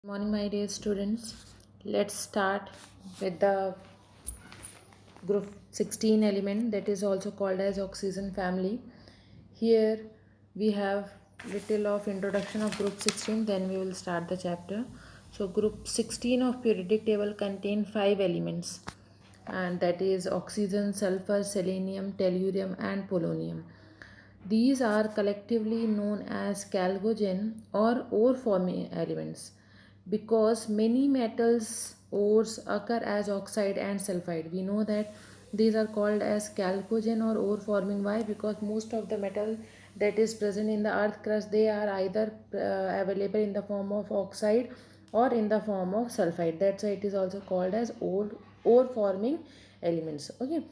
Morning, my dear students. Let's start with the group 16 element that is also called as oxygen family. Here we have little of introduction of group 16, then we will start the chapter. So group 16 of periodic table contain 5 elements, and that is oxygen, sulfur, selenium, tellurium and polonium. These are collectively known as chalcogen or ore forming elements because many metals ores occur as oxide and sulfide. We know that these are called as chalcogen or ore forming. Why? Because most of the metal that is present in the earth crust, they are either available in the form of oxide or in the form of sulfide. That's why it is also called as ore forming elements. Okay,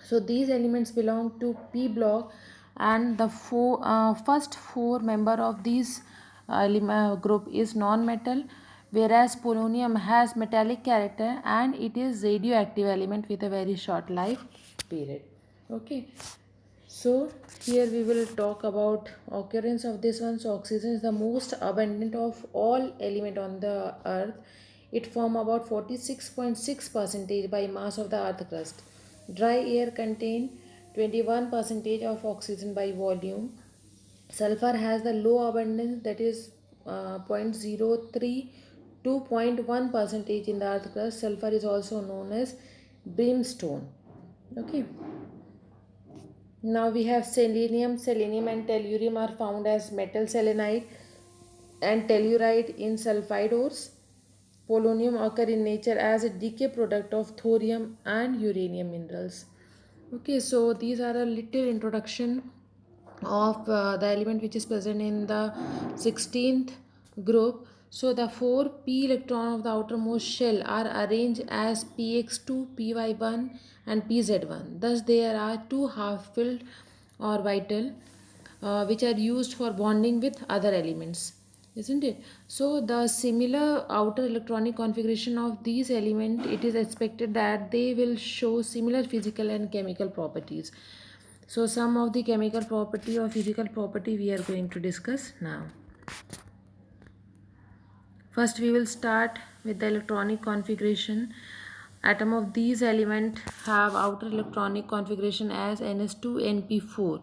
so these elements belong to p block, and the first four member of this group is non-metal, whereas polonium has metallic character and it is radioactive element with a very short life period. Okay, so here we will talk about occurrence of this one. So oxygen is the most abundant of all element on the earth. It form about 46.6 percentage by mass of the earth crust. Dry air contain 21 percentage of oxygen by volume. Sulfur has the low abundance, that is 0.03 to 0.1 percentage in the earth crust. Sulfur is also known as brimstone. Okay, now we have selenium. Selenium and tellurium are found as metal selenide and telluride in sulfide ores. Polonium occur in nature as a decay product of thorium and uranium minerals. Okay, so these are a little introduction of the element which is present in the 16th group. So the 4 p electron of the outermost shell are arranged as px2, py1 and pz1. Thus there are two half filled orbital which are used for bonding with other elements, isn't it? So the similar outer electronic configuration of these elements, it is expected that they will show similar physical and chemical properties. So some of the chemical property or physical property we are going to discuss now. First we will start with the electronic configuration. Atom of these element have outer electronic configuration as ns2np4.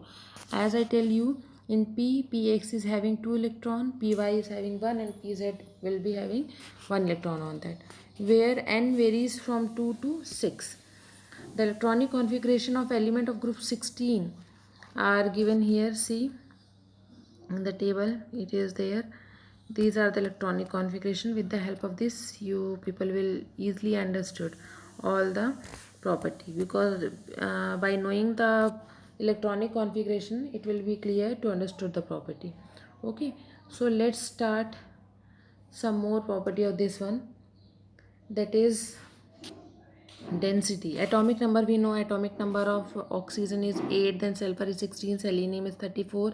As I tell you, in p, px is having 2 electron, py is having 1 and pz will be having 1 electron on that, where n varies from 2 to 6. The electronic configuration of element of group 16 are given here. See in the table, it is there. These are the electronic configuration. With the help of this, you people will easily understood all the property, because by knowing the electronic configuration, it will be clear to understood the property. Okay, so let's start some more property of this one, that is density. Atomic number, we know atomic number of oxygen is 8, then sulfur is 16, selenium is 34,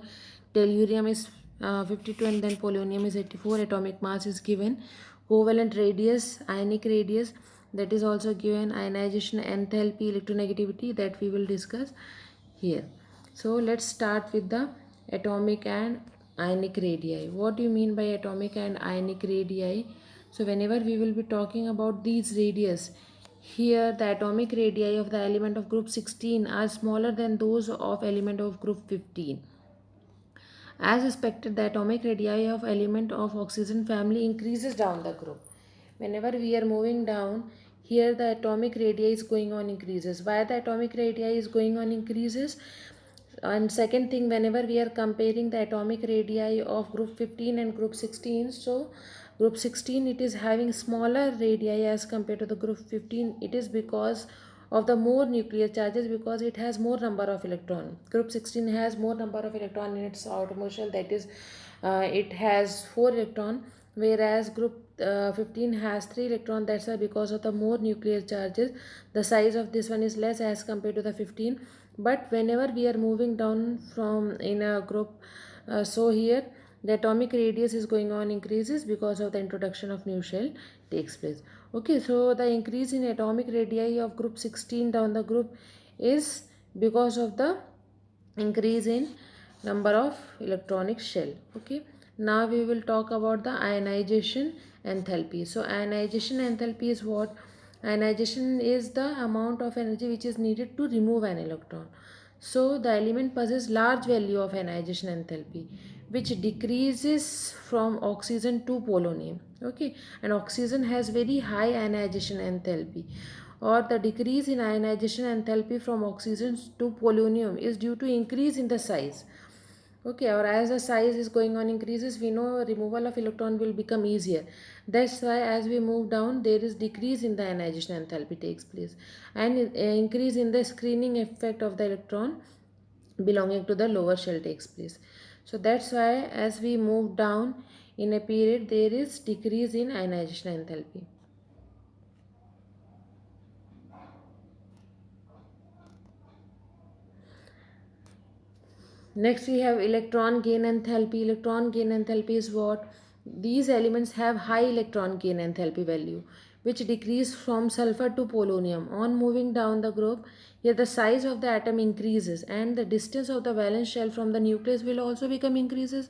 tellurium is 52 and then polonium is 84. Atomic mass is given. Covalent radius, ionic radius, that is also given. Ionization enthalpy, electronegativity, that we will discuss here. So let's start with the atomic and ionic radii. What do you mean by atomic and ionic radii? So whenever we will be talking about these radius, here the atomic radii of the element of group 16 are smaller than those of element of group 15. As expected, the atomic radii of element of oxygen family increases down the group. Whenever we are moving down, here the atomic radii is going on increases. Why the atomic radii is going on increases? And second thing, whenever we are comparing the atomic radii of group 15 and group 16, so group 16 it is having smaller radii as compared to the group 15. It is because of the more nuclear charges, because it has more number of electron. Group 16 has more number of electron in its outermost shell, that is it has 4 electron, whereas group 15 has 3 electron. That's why, because of the more nuclear charges, the size of this one is less as compared to the 15. But whenever we are moving down from in a group, so here the atomic radius is going on increases because of the introduction of new shell takes place. Okay, so the increase in atomic radii of group 16 down the group is because of the increase in number of electronic shell. Okay, Now we will talk about the ionization enthalpy. So ionization enthalpy is what? Ionization is the amount of energy which is needed to remove an electron. So the element possesses large value of ionization enthalpy, which decreases from oxygen to polonium. Okay, and oxygen has very high ionization enthalpy, or the decrease in ionization enthalpy from oxygen to polonium is due to increase in the size. Okay, or as the size is going on increases, we know removal of electron will become easier. That's why as we move down, there is decrease in the ionization enthalpy takes place, and increase in the screening effect of the electron belonging to the lower shell takes place. So that's why as we move down in a period, there is decrease in ionization enthalpy. Next we have electron gain enthalpy. Electron gain enthalpy is what? These elements have high electron gain enthalpy value, which decrease from sulfur to polonium. On moving down the group, here the size of the atom increases and the distance of the valence shell from the nucleus will also become increases.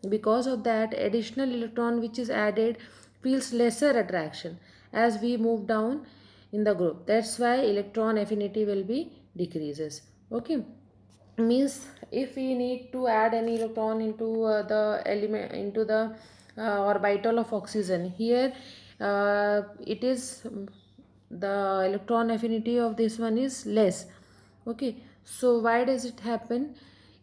Because of that, additional electron which is added feels lesser attraction as we move down in the group. That's why electron affinity will be decreases. Okay, means if we need to add any electron into the element into the orbital of oxygen, here it is the electron affinity of this one is less. Okay, so why does it happen?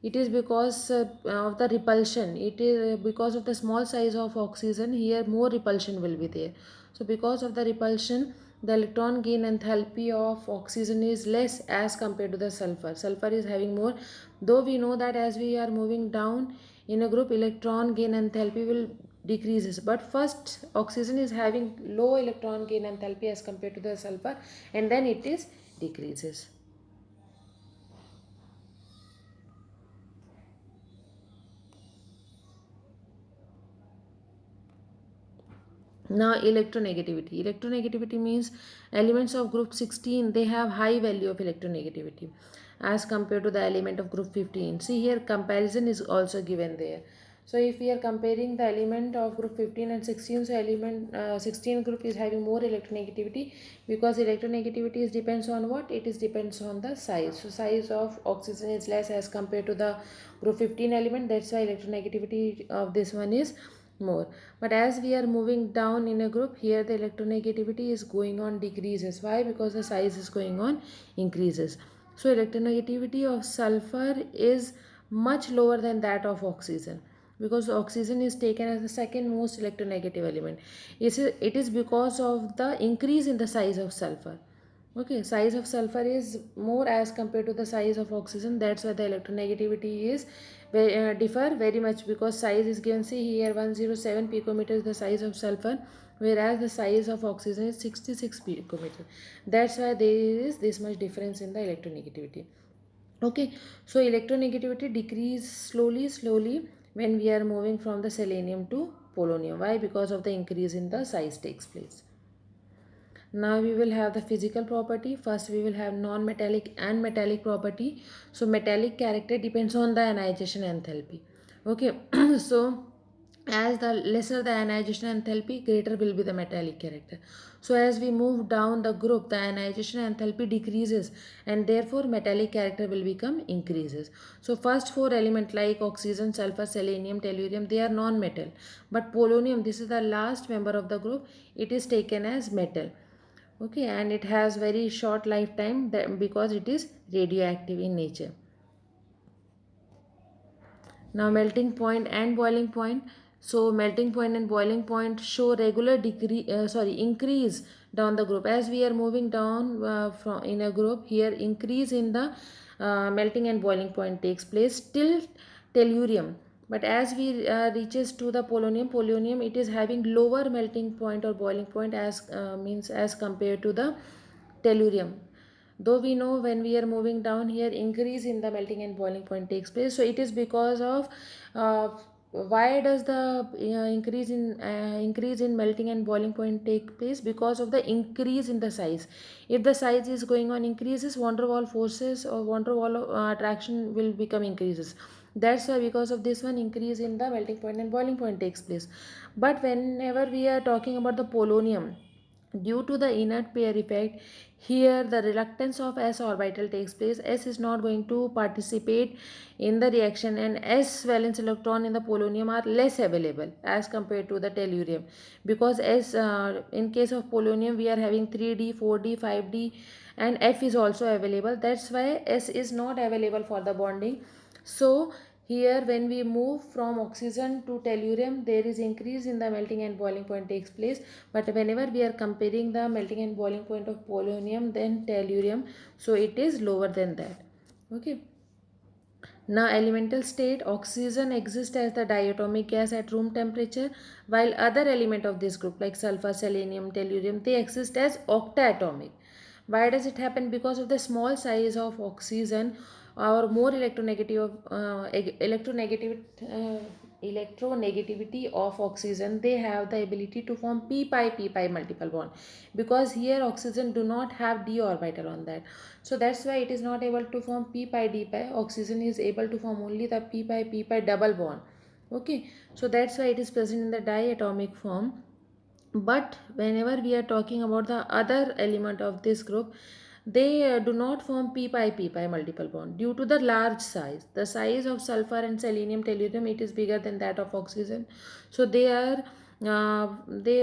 It is because of the repulsion. It is because of the small size of oxygen, here more repulsion will be there. So because of the repulsion, the electron gain enthalpy of oxygen is less as compared to the sulfur. Sulfur is having more, though we know that as we are moving down in a group, electron gain enthalpy will decreases, but first oxygen is having low electron gain enthalpy as compared to the sulfur, and then it is decreases. Now electronegativity. Electronegativity means elements of group 16, they have high value of electronegativity as compared to the element of group 15. See here comparison is also given there. So if we are comparing the element of group 15 and 16, so element 16 group is having more electronegativity, because electronegativity is depends on what? It is depends on the size. So size of oxygen is less as compared to the group 15 element. That's why electronegativity of this one is more. But as we are moving down in a group, here the electronegativity is going on decreases. Why? Because the size is going on increases. So electronegativity of sulfur is much lower than that of oxygen, because oxygen is taken as the second most electronegative element. It is because of the increase in the size of sulfur. Okay, size of sulfur is more as compared to the size of oxygen. That's why the electronegativity is differ very much, because size is given. See here 107 picometer is the size of sulfur, whereas the size of oxygen is 66 picometer. That's why there is this much difference in the electronegativity. Okay, so electronegativity decrease slowly when we are moving from the selenium to polonium. Why? Because of the increase in the size takes place. Now we will have the physical property. First we will have non-metallic and metallic property. So metallic character depends on the ionization enthalpy. Okay, so as the lesser the ionization enthalpy, greater will be the metallic character. So as we move down the group, the ionization enthalpy decreases, and therefore metallic character will become increases. So first four elements like oxygen, sulfur, selenium, tellurium, they are non-metal. But polonium, this is the last member of the group, it is taken as metal. Okay, and it has very short lifetime because it is radioactive in nature. Now melting point and boiling point. So melting point and boiling point show regular increase down the group. As we are moving down from in a group, here increase in the melting and boiling point takes place till tellurium. But as we reaches to the polonium it is having lower melting point or boiling point as means as compared to the tellurium. Though we know when we are moving down here increase in the melting and boiling point takes place, so it is because of uh, why does the increase in melting and boiling point take place? Because of the increase in the size. If the size is going on increases, van der Waals forces or van der Waals attraction will become increases. That's why because of this one increase in the melting point and boiling point takes place. But whenever we are talking about the polonium, due to the inert pair effect, here the reluctance of s orbital takes place. S is not going to participate in the reaction, and s valence electron in the polonium are less available as compared to the tellurium, because s in case of polonium we are having 3d, 4d, 5d, and f is also available. That's why s is not available for the bonding. So here when we move from oxygen to tellurium, there is increase in the melting and boiling point takes place. But whenever we are comparing the melting and boiling point of polonium then tellurium, so it is lower than that. Okay. Now elemental state, oxygen exists as the diatomic gas at room temperature, while other element of this group like sulfur, selenium, tellurium, they exist as octatomic. Why does it happen? Because of the small size of oxygen or more electronegativity of oxygen, they have the ability to form p pi multiple bond, because here oxygen do not have d orbital on that. So that's why it is not able to form p pi d pi. Oxygen is able to form only the p pi double bond. Okay, so that's why it is present in the diatomic form. But whenever we are talking about the other element of this group, they do not form p pi multiple bond due to the large size. The size of sulfur and selenium, tellurium, it is bigger than that of oxygen. So they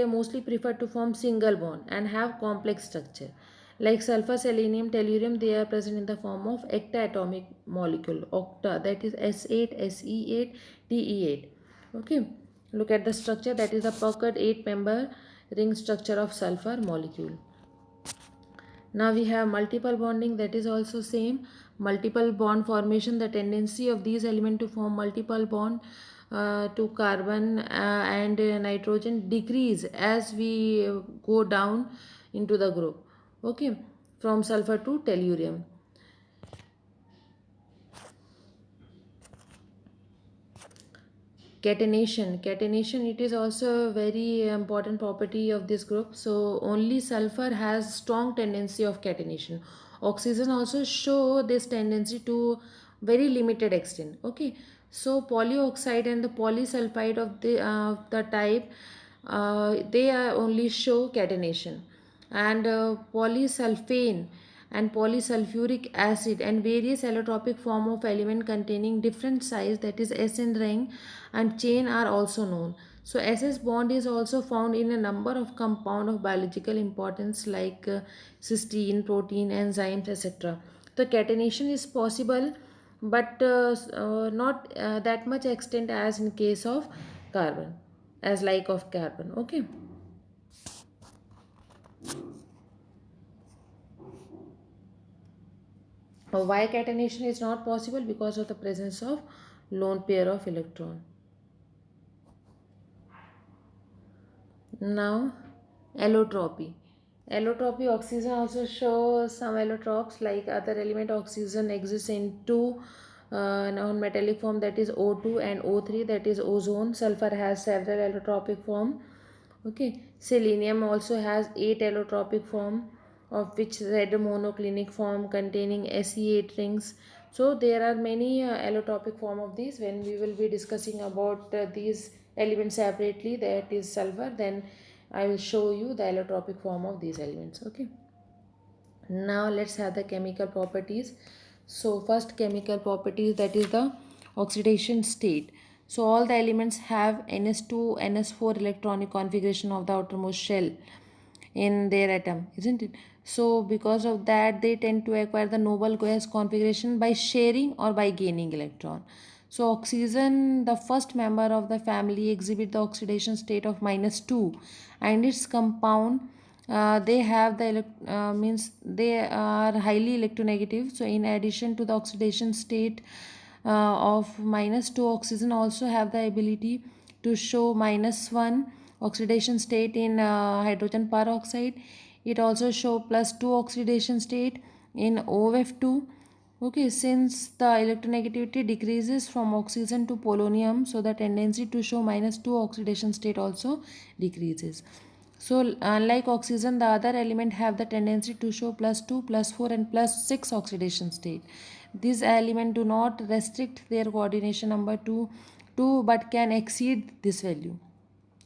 mostly prefer to form single bond and have complex structure. Like sulfur, selenium, tellurium, they are present in the form of octatomic molecule. Octa, that is S8, Se8, Te8. Okay. Look at the structure, that is the puckered 8-member ring structure of sulfur molecule. Now we have multiple bonding, that is also same. Multiple bond formation, the tendency of these elements to form multiple bond to carbon and nitrogen decrease as we go down into the group. Okay, from sulfur to tellurium. Catenation, it is also a very important property of this group. So only sulfur has strong tendency of catenation. Oxygen also show this tendency to very limited extent. Okay, so polyoxide and the polysulfide of the type, they only show catenation, and polysulfane and polysulfuric acid and various allotropic form of element containing different size, that is SN ring and chain, are also known. So SS bond is also found in a number of compound of biological importance like cysteine, protein, enzymes, etc. The catenation is possible, but not that much extent as in case of carbon, as like of carbon. Okay. Why catenation is not possible? Because of the presence of lone pair of electron. Now, allotropy. Allotropy, oxygen also shows some allotropes like other element. Oxygen exists in two non-metallic form, that is O2 and O3, that is ozone. Sulfur has several allotropic form. Okay, selenium also has 8 allotropic form, of which red monoclinic form containing Se8 rings. So there are many allotropic form of these. When we will be discussing about these elements separately, that is sulfur, then I will show you the allotropic form of these elements. Okay. Now let's have the chemical properties. So first chemical properties, that is the oxidation state. So all the elements have ns2 ns4 electronic configuration of the outermost shell in their atom, isn't it? So because of that they tend to acquire the noble gas configuration by sharing or by gaining electron. So oxygen, the first member of the family, exhibit the oxidation state of -2, and its compound, they have the means they are highly electronegative. So in addition to the oxidation state of -2, oxygen also have the ability to show -1 oxidation state in hydrogen peroxide. It also show +2 oxidation state in OF2. Okay, since the electronegativity decreases from oxygen to polonium, so the tendency to show -2 oxidation state also decreases. So unlike oxygen, the other element have the tendency to show +2, +4 and +6 oxidation state. These elements do not restrict their coordination number to 2 but can exceed this value.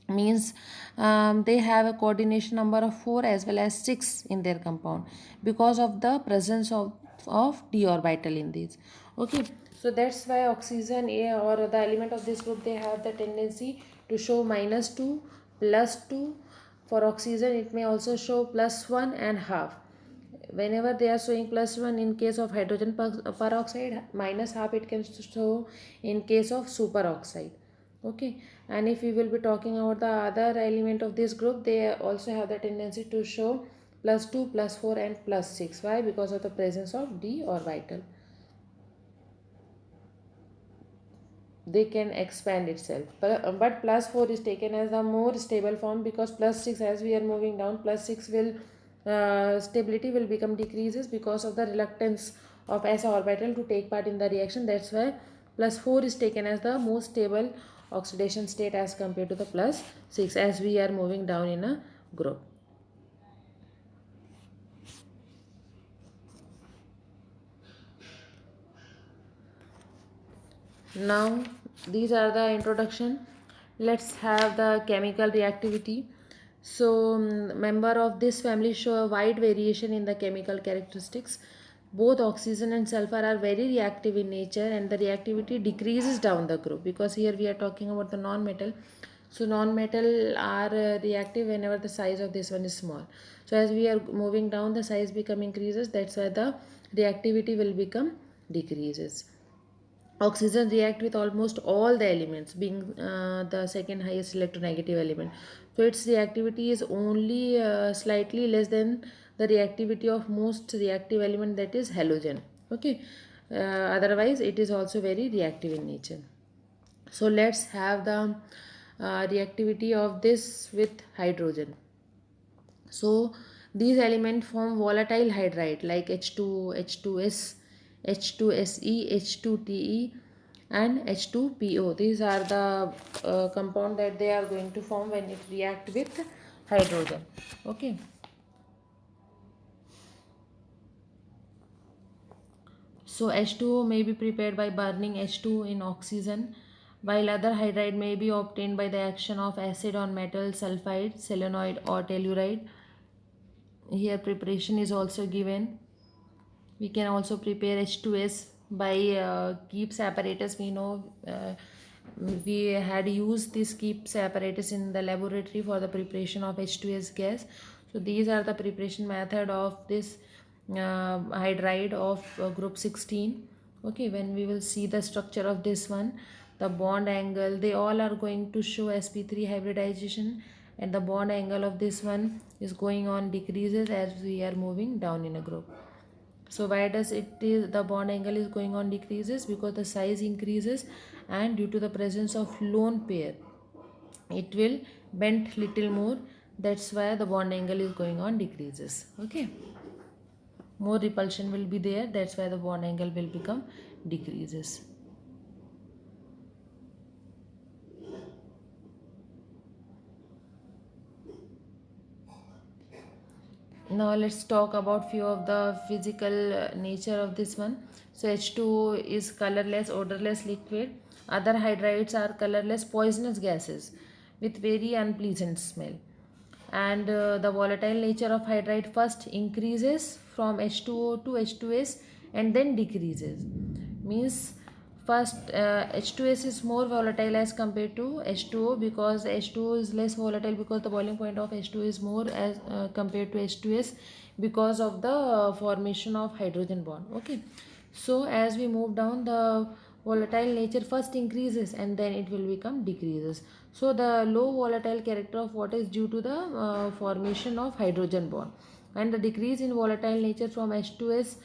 Means they have a coordination number of 4 as well as 6 in their compound because of the presence of d orbital in these. Okay, so that's why oxygen or the element of this group, they have the tendency to show -2, +2. For oxygen it may also show +1 and half. Whenever they are showing +1 in case of hydrogen peroxide, -half it can show in case of superoxide. Okay, and if we will be talking about the other element of this group, they also have the tendency to show +2, +4 and +6. Why? Because of the presence of d orbital. They can expand itself, but +4 is taken as the more stable form, because +6, as we are moving down, +6 will stability will become decreases because of the reluctance of s orbital to take part in the reaction. That's why +4 is taken as the most stable oxidation state as compared to the +6 as we are moving down in a group. Now these are the introduction. Let's have the chemical reactivity. So member of this family show a wide variation in the chemical characteristics. Both oxygen and sulfur are very reactive in nature, and the reactivity decreases down the group, because here we are talking about the non-metal. So non-metal are reactive whenever the size of this one is small. So as we are moving down, the size become increases. That's why the reactivity will become decreases. Oxygen react with almost all the elements, being the second highest electronegative element. So its reactivity is only slightly less than the reactivity of most reactive element, that is halogen. Okay, otherwise it is also very reactive in nature. So let's have the reactivity of this with hydrogen. So these elements form volatile hydride like H2, H2S, H2SE, H2TE and H2PO. These are the compound that they are going to form when it react with hydrogen. Okay. So H2O may be prepared by burning H2 in oxygen, while other hydride may be obtained by the action of acid on metal, sulfide, selenoid or telluride. Here preparation is also given. We can also prepare H2S by Gibbs apparatus. We know we had used this Gibbs apparatus in the laboratory for the preparation of H2S gas. So these are the preparation method of this hydride of group 16. Okay, when we will see the structure of this one, the bond angle, they all are going to show sp3 hybridization, and the bond angle of this one is going on decreases as we are moving down in a group. So why does it is the bond angle is going on decreases? Because the size increases, and due to the presence of lone pair, it will bend little more. That's why the bond angle is going on decreases. Okay, more repulsion will be there. That's why the bond angle will become decreases. Now let's talk about few of the physical nature of this one. So H2O is colorless, odorless liquid. Other hydrides are colorless, poisonous gases with very unpleasant smell. And the volatile nature of hydride first increases from H2O to H2S and then decreases. Means first H2S is more volatile as compared to H2O, because H2O is less volatile because the boiling point of H2O is more as compared to H2S, because of the formation of hydrogen bond. Okay, so as we move down, the volatile nature first increases and then it will become decreases. So the low volatile character of water is due to the formation of hydrogen bond, and the decrease in volatile nature from H2S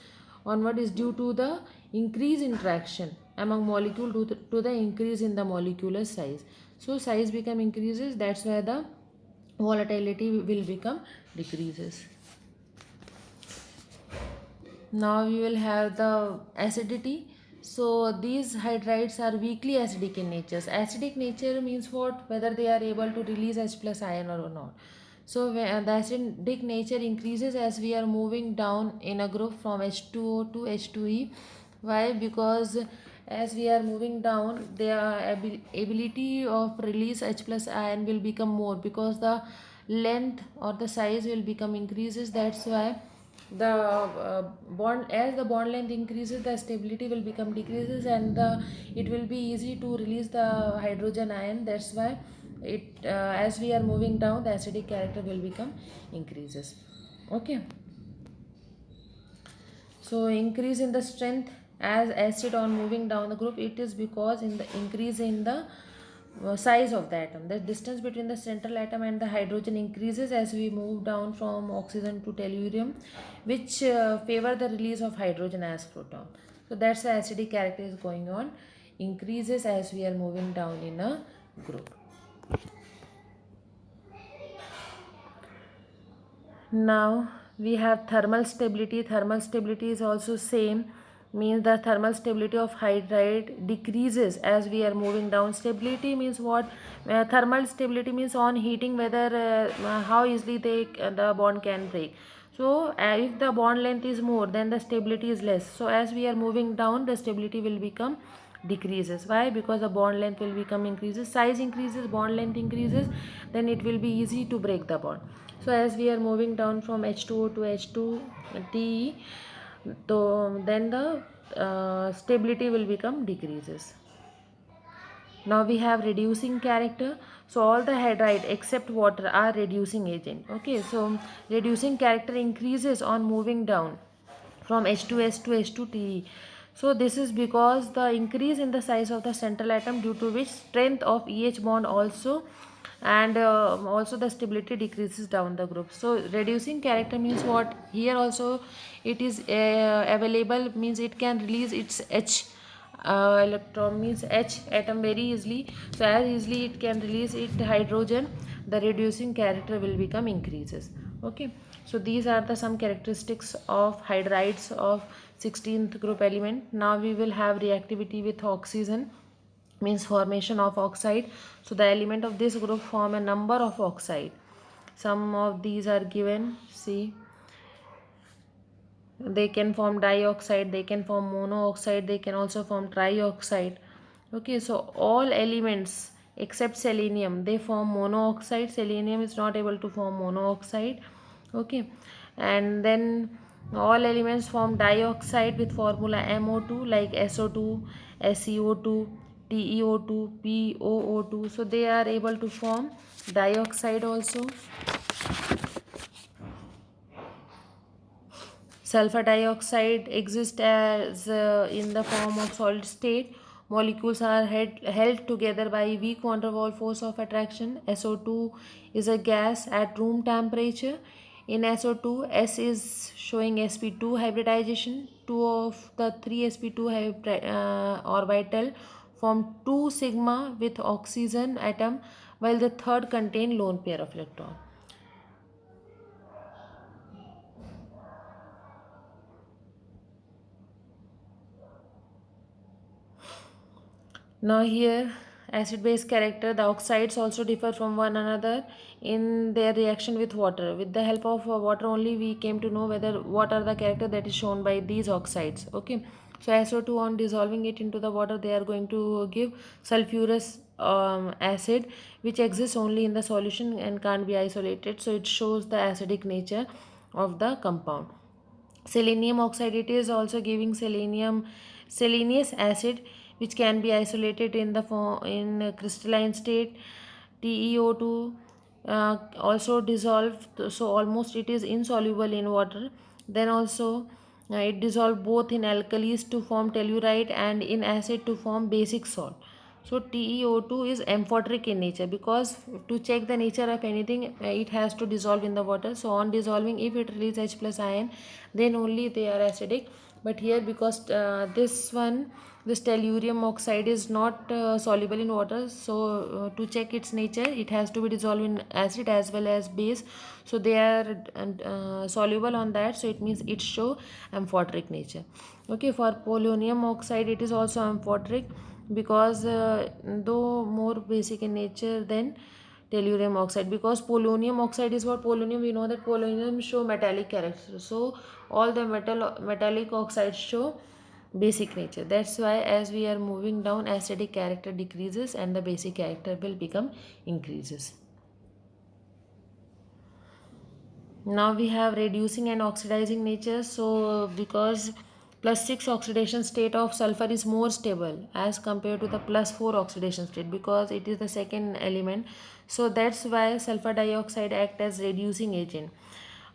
onward is due to the increase in traction among molecule to the increase in the molecular size. So size become increases, that's why the volatility will become decreases. Now we will have the acidity. So these hydrides are weakly acidic in nature. Acidic nature means what? Whether they are able to release H plus ion or not. So the acidic nature increases as we are moving down in a group from H2O to H2E. Why? Because as we are moving down, their ability of release H plus ion will become more, because the length or the size will become increases. That's why the bond, as the bond length increases, the stability will become decreases, and it will be easy to release the hydrogen ion. That's why it as we are moving down, the acidic character will become increases. Okay. So increase in the strength as acid on moving down the group, it is because in the increase in the size of the atom. The distance between the central atom and the hydrogen increases as we move down from oxygen to tellurium, which favor the release of hydrogen as proton. So that's the acidic character is going on, increases as we are moving down in a group. Now we have thermal stability. Thermal stability is also same, means the thermal stability of hydride decreases as we are moving down. Stability means what? Thermal stability means on heating whether how easily the bond can break. So if the bond length is more, then the stability is less. So as we are moving down, the stability will become decreases. Why? Because the bond length will become increases, size increases, bond length increases, then it will be easy to break the bond. So as we are moving down from H2O to H2Te, so then the stability will become decreases. Now we have reducing character. So all the hydride except water are reducing agent. Okay, so reducing character increases on moving down from H2S to H2Te. So this is because the increase in the size of the central atom, due to which strength of EH bond also, and also the stability decreases down the group. So reducing character means what? Here also it is available, means it can release its H electron, means H atom very easily. So as easily it can release it hydrogen, the reducing character will become increases. Okay, so these are the some characteristics of hydrides of 16th group element. Now we will have reactivity with oxygen, means formation of oxide. So the element of this group form a number of oxide. Some of these are given, see, they can form dioxide, they can form monoxide, they can also form trioxide. Okay, so all elements except selenium, they form monoxide. Selenium is not able to form monoxide. Okay, and then all elements form dioxide with formula MO2, like SO2, SeO2, TeO2, POO2. So they are able to form dioxide also. Sulfur dioxide exists as in the form of solid state. Molecules are held together by weak van der Waals force of attraction. SO2 is a gas at room temperature. In SO2, S is showing sp2 hybridization. Two of the three sp2 orbital form 2 sigma with oxygen atom, while the third contain lone pair of electron. Now here, acid base character, the oxides also differ from one another in their reaction with water. With the help of water only, we came to know whether what are the character that is shown by these oxides. Okay, so SO2, on dissolving it into the water, they are going to give sulfurous acid, which exists only in the solution and can't be isolated. So it shows the acidic nature of the compound. Selenium oxide, it is also giving selenious acid, which can be isolated in the form in a crystalline state. TeO2 also dissolved, so almost it is insoluble in water. Then also it dissolved both in alkalis to form tellurite and in acid to form basic salt. So TeO2 is amphoteric in nature, because to check the nature of anything, it has to dissolve in the water. So on dissolving, if it releases H plus ion, then only they are acidic. But here, because this tellurium oxide is not soluble in water, so to check its nature, it has to be dissolved in acid as well as base. So they are soluble on that, so it means it show amphoteric nature. Okay, for polonium oxide, it is also amphoteric, because though more basic in nature than tellurium oxide, because polonium oxide is what? Polonium, we know that polonium show metallic character. So all the metallic oxides show basic nature. That's why as we are moving down, acidic character decreases and the basic character will become increases. Now we have reducing and oxidizing nature. So because +6 oxidation state of sulfur is more stable as compared to the +4 oxidation state, because it is the second element. So that's why sulfur dioxide act as reducing agent.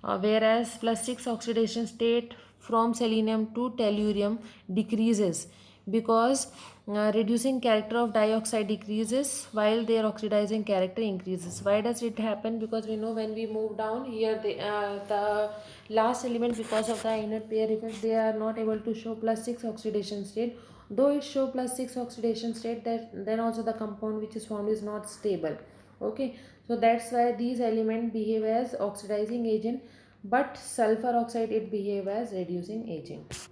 Whereas +6 oxidation state from selenium to tellurium decreases, because reducing character of dioxide decreases while their oxidizing character increases. Why does it happen? Because we know when we move down here, the last element, because of the inert pair effect, they are not able to show +6 oxidation state. Though it show +6 oxidation state, that then also the compound which is formed is not stable. Okay, so that's why these elements behave as oxidizing agent, but sulfur oxide it behave as reducing agent.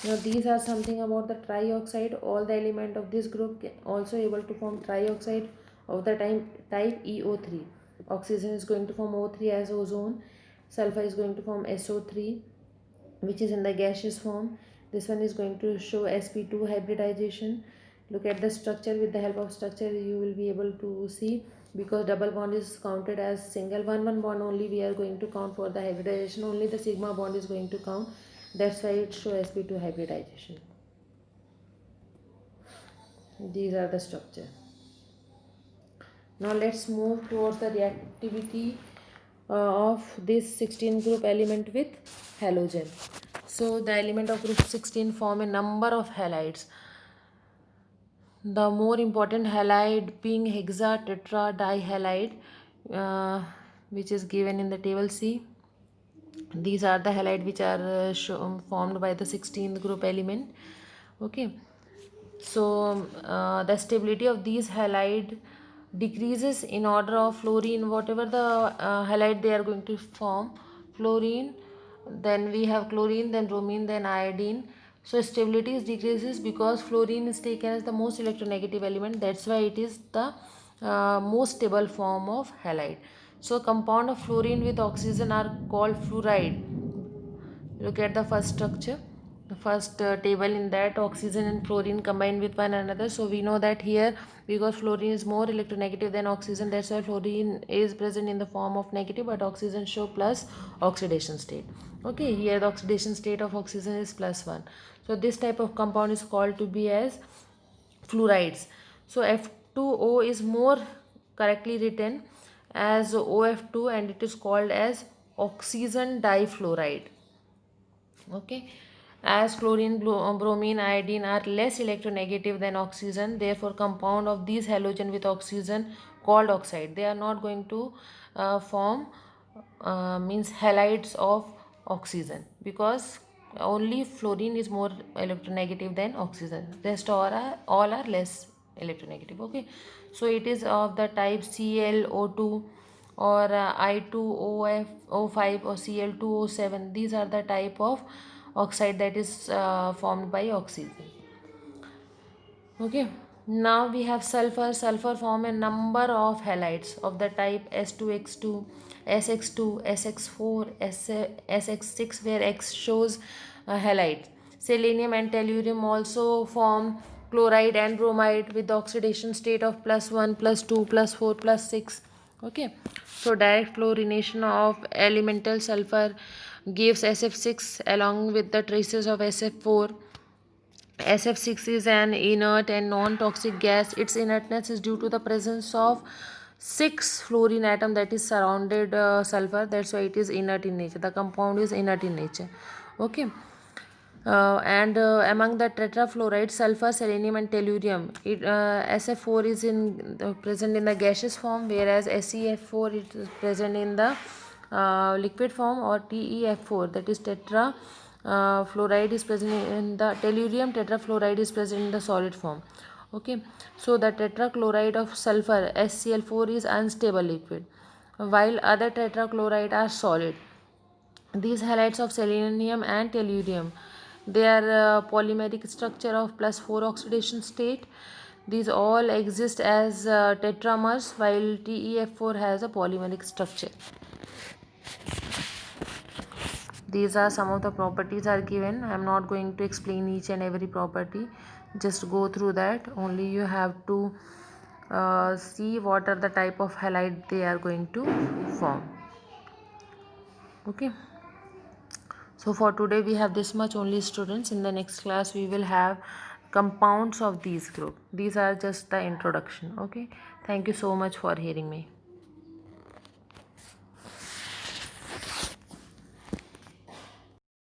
Now these are something about the trioxide. All the element of this group also able to form trioxide of the type EO3. Oxygen is going to form O3 as ozone. Sulfur is going to form SO3, which is in the gaseous form. This one is going to show sp2 hybridization. Look at the structure. With the help of structure you will be able to see, because double bond is counted as single. One bond only we are going to count for the hybridization. Only the sigma bond is going to count. That's why it shows sp2 hybridization. These are the structure. Now let's move towards the reactivity of this 16 group element with halogen. So the element of group 16 form a number of halides. The more important halide being hexatetradihalide, which is given in the table C. These are the halide which are formed by the 16th group element. Okay, so the stability of these halide decreases in order of fluorine, whatever the halide they are going to form. Fluorine, then we have chlorine, then bromine, then iodine. So stability is decreases because fluorine is taken as the most electronegative element. That's why it is the most stable form of halide. So compound of fluorine with oxygen are called fluoride. Look at the first structure, the first table. In that, oxygen and fluorine combine with one another. So we know that here, because fluorine is more electronegative than oxygen, that's why fluorine is present in the form of negative, but oxygen show plus oxidation state. Okay, here the oxidation state of oxygen is +1. So this type of compound is called to be as fluorides. So F2O is more correctly written as OF2, and it is called as oxygen difluoride. Okay, as chlorine, bromine, iodine are less electronegative than oxygen, therefore compound of these halogen with oxygen called oxide, they are not going to form means halides of oxygen, because only fluorine is more electronegative than oxygen. Rest all are less electronegative. Okay, so it is of the type ClO2 or I2OF05 or Cl2O7. These are the type of oxide that is formed by oxygen. Okay, now we have sulfur. Sulfur form a number of halides of the type S2X2, SX2, SX4, SX6, where X shows halide. Selenium and tellurium also form chloride and bromide with the oxidation state of +1, +2, +4, +6. Okay, so direct fluorination of elemental sulfur gives SF6 along with the traces of SF4. SF6 is an inert and non-toxic gas. Its inertness is due to the presence of 6 fluorine atom that is surrounded sulfur. That's why it is inert in nature. The compound is inert in nature. Okay. And among the tetrafluorides, sulfur, selenium and tellurium, SF4 is present in the gaseous form, whereas SeF4 is present in the liquid form, or TeF4, that is fluoride is present in the tellurium. Tetrafluoride is present in the solid form. Okay, so the tetrachloride of sulfur SCl4 is unstable liquid, while other tetrachloride are solid. These halides of selenium and tellurium, their polymeric structure of +4 oxidation state, these all exist as tetramers, while TeF4 has a polymeric structure. These are some of the properties are given. I am not going to explain each and every property. Just go through that. Only you have to see what are the type of halide they are going to form. Okay. So for today we have this much only, students. In the next class we will have compounds of these group. These are just the introduction. Okay. Thank you so much for hearing me.